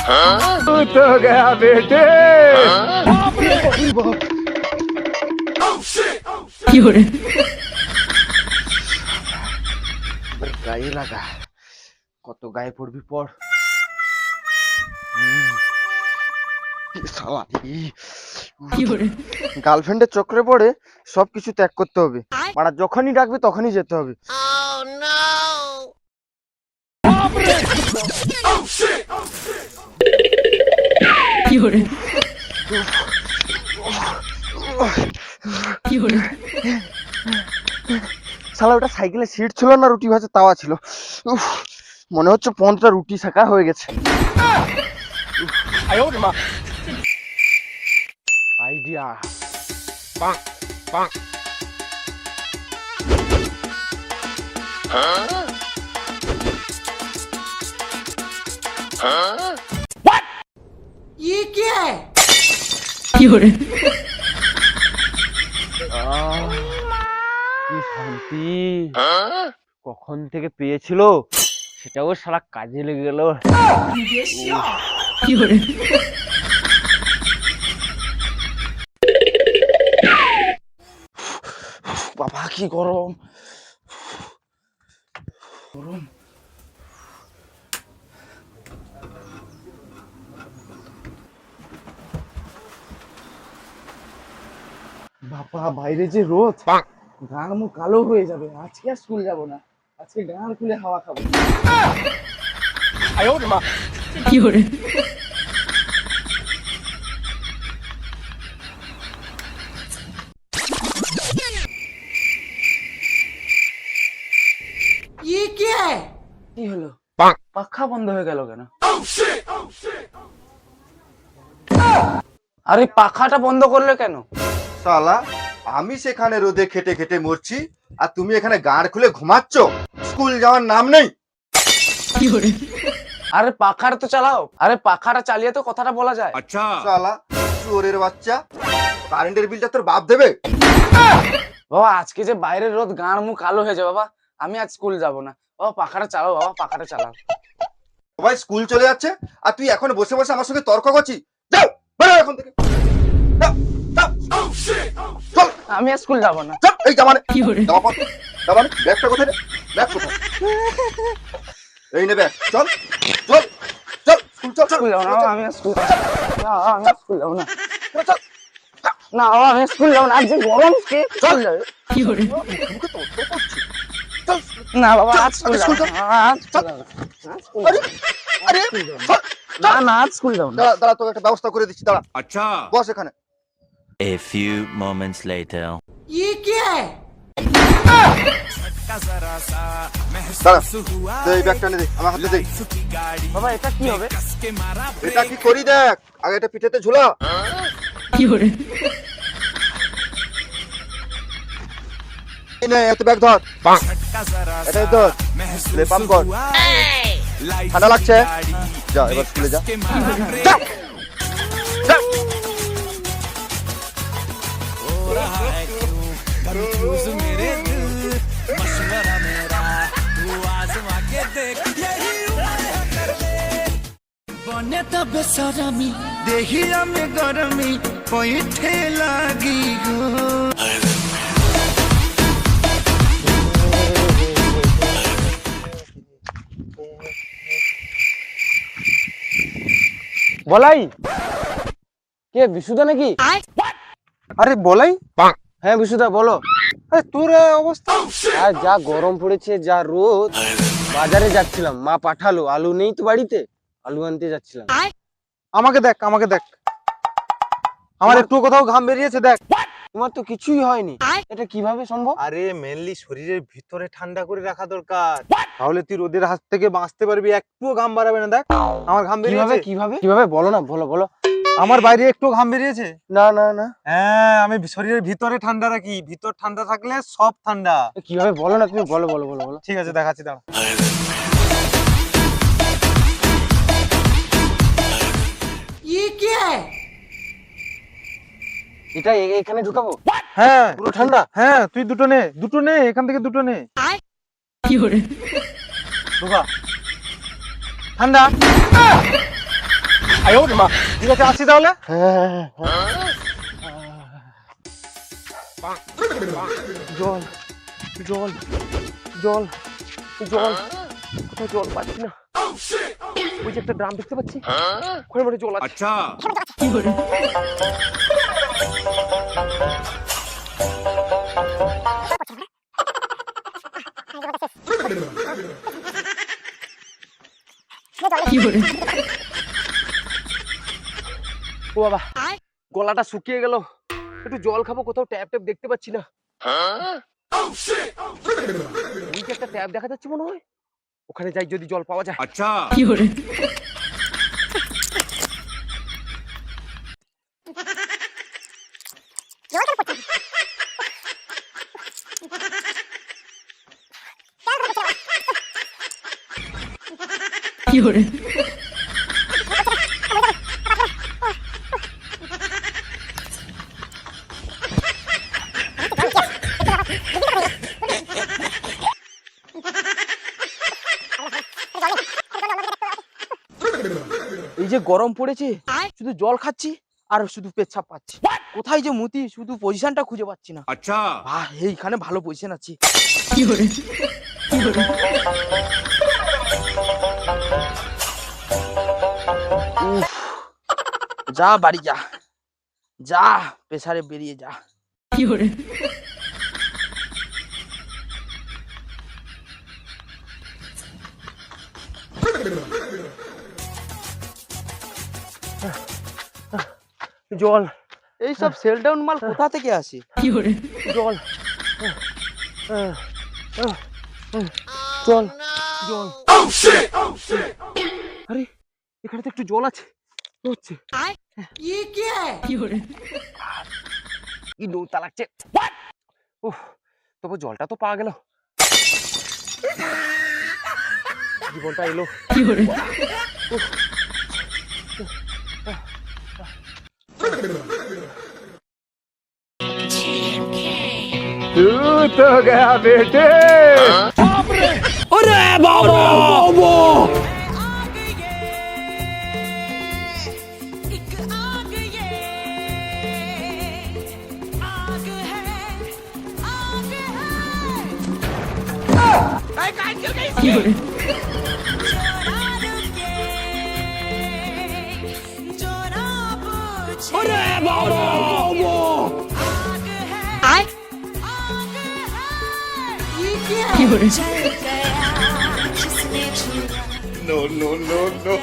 तो गया बेटे। গায়ে লাগা কত গায়ে পড়বি পর। গার্লফ্রেন্ডের চক্রে পড়ে সবকিছু ত্যাগ করতে হবে, মানে যখনই ডাকবে তখনই যেতে হবে। শালা ওটা সাইকেলের সিট ছিল না রুটি ভাজা তাওয়া ছিল। মনে হচ্ছে পন্থটা রুটি শাখা হয়ে গেছে। আইডিয়া ये क्या है? কি শান্তি, কখন থেকে পেয়েছিল সেটাও সারা কাজে লেগে গেল। বাবা কি গরম গরম। বাবা বাইরে যে রোদ, গাঁ মুখ কালো হয়ে যাবে। আজকে আর স্কুল যাব না, আজকে গাঁ খুলে হাওয়া খাবো। ये क्या है? কি হলো, পাখা বন্ধ হয়ে গেল কেন? আরে পাখাটা বন্ধ করলে কেন? শালা আমি সেখানে রোদে খেটে খেটে মরছি আর তুমি এখানে গাঁড় খুলে ঘুমাচ্ছ, স্কুল যাওয়ার নাম নেই। আরে পাখাটা তো চালাও। আরে পাখাটা চালিয়ে তো কথাটা বলা যায়। আচ্ছা শালা চোরের বাচ্চা, কারেন্টের বিলটা তোর বাপ দেবে। বাবা আজকে যে বাইরের রোদ, গাঁড় মুখ কালো হয়ে যাবে। বাবা আমি আজ স্কুল যাব না। বাবা পাখাটা চালাও, বাবা পাখাটা চালাও। সবাই স্কুল চলে যাচ্ছে আর তুই এখন বসে বসে আমার সঙ্গে তর্ক করছিস। যাও বেরো এখন থেকে, যাও, যাও। চল আমি আর স্কুল যাব না। চল, এই জামানে জামা পর, জামানে ব্যাগটা কোথায় রে? ব্যাগ কোথায়? এই নে ব্যাগ, চল চল চল স্কুল চল। স্কুল যাব না বাবা, আমি আর স্কুল যাব না। আমি আর স্কুল যাব না। চল না বাবা, আমি স্কুল যাব না। আজ যে গরম, কে চল যাবে? মুখে তো অত করছিস। চল না বাবা আজ স্কুল যাব না। আজ স্কুল যাব না। আরে আরে চল। না না আজ স্কুল যাব না। দাঁড়া দাঁড়া, তোকে একটা ব্যবস্থা করে দিচ্ছি, দাঁড়া। अच्छा বস এখানে। A few moments later ये क्या है? দাঁড়া, দে এই ব্যাগটা নে, দে আমার হাতে দে। বাবা এটা কি হবে? এটা কি করি দেখ, আগে এটা পিঠেতে ঝুলা। এই নে এত ব্যাগ ধর, এটাই ধর, লে পাম্প কর। ঠান্ডা লাগছে, যা এবার স্কুলে যা। যা। যা। बने तब सरामी देहिया में गरमी पैठे लागी गो। বলাই কে, বিশুদা নাকি? আরে বলাই, হ্যাঁ বিশুদা বলো। আরে তোর অবস্থা। আর যা গরম পড়েছে, যা রোদ। বাজারে যাচ্ছিলাম, মা পাঠালো, আলু নেই তো বাড়িতে, আলু আনতে যাচ্ছিলাম। আমাকে দেখ, আমাকে দেখ, আমার একটু কোথাও ঘাম বেরিয়েছে দেখ। তোমার তো কিছুই হয়নি, এটা কিভাবে সম্ভব? আরে মেনলি শরীরের ভিতরে ঠান্ডা করে রাখা দরকার, তাহলে তুই রোদের হাত থেকে বাঁচতে পারবি, একটুও ঘাম বাড়াবে না। দেখ আমার ঘাম কিভাবে বেরিয়েছে। কিভাবে কিভাবে বলো না, বলো বলো। আমার বাইরে একটু ঘাম বেরিয়েছে। না না না, হ্যাঁ আমি শরীরের ভিতরে ঠান্ডা রাখি, ভিতর ঠান্ডা থাকলে সব ঠান্ডা। কিভাবে বলো না, তুমি বলো বলো বলো বলো। ঠিক আছে দেখাচ্ছি, দাঁড়া। ये क्या है? এটা এখানে ঢুকাবো? হ্যাঁ পুরো ঠান্ডা? হ্যাঁ তুই দুটো নে, দুটো নে, এখান থেকে দুটো নে। ঢোকা ঠান্ডা। ঠিক আছে, আসছি তাহলে। জল জল জল জল, কোথাও জল পাচ্ছি না। ওই যে একটা ড্রাম দেখতে পাচ্ছি, ওখানে মনে হয় জল আছে। अच्छा ও বাবা, গলাটা শুকিয়ে গেল, একটু জল খাবো, কোথাও ট্যাপ ট্যাপ দেখতে পাচ্ছি না। ওই যে একটা ট্যাপ দেখা যাচ্ছে মনে হয়, ওখানে যাই যদি জল পাওয়া যায়। अच्छा এই যে গরম পড়েছে, শুধু জল খাচ্ছি আর শুধু পেচ্ছাপ পাচ্ছি। কোথায় যে মুতি, শুধু পজিশনটা খুঁজে পাচ্ছি না। अच्छा এইখানে ভালো পজিশন আছি। উফ, যা বাড়ি যা, যা প্রেসারে বেরিয়ে যা। জল, এইসব সেল ডাউন মাল কোথা থেকে আসে? জল, জল, জল। আরে এখানে তো একটু জল আছে মনে হচ্ছে। কি নোংরা লাগছে। উফ, তবু জলটা তো পাওয়া গেল, জীবনটা এলো। no no no no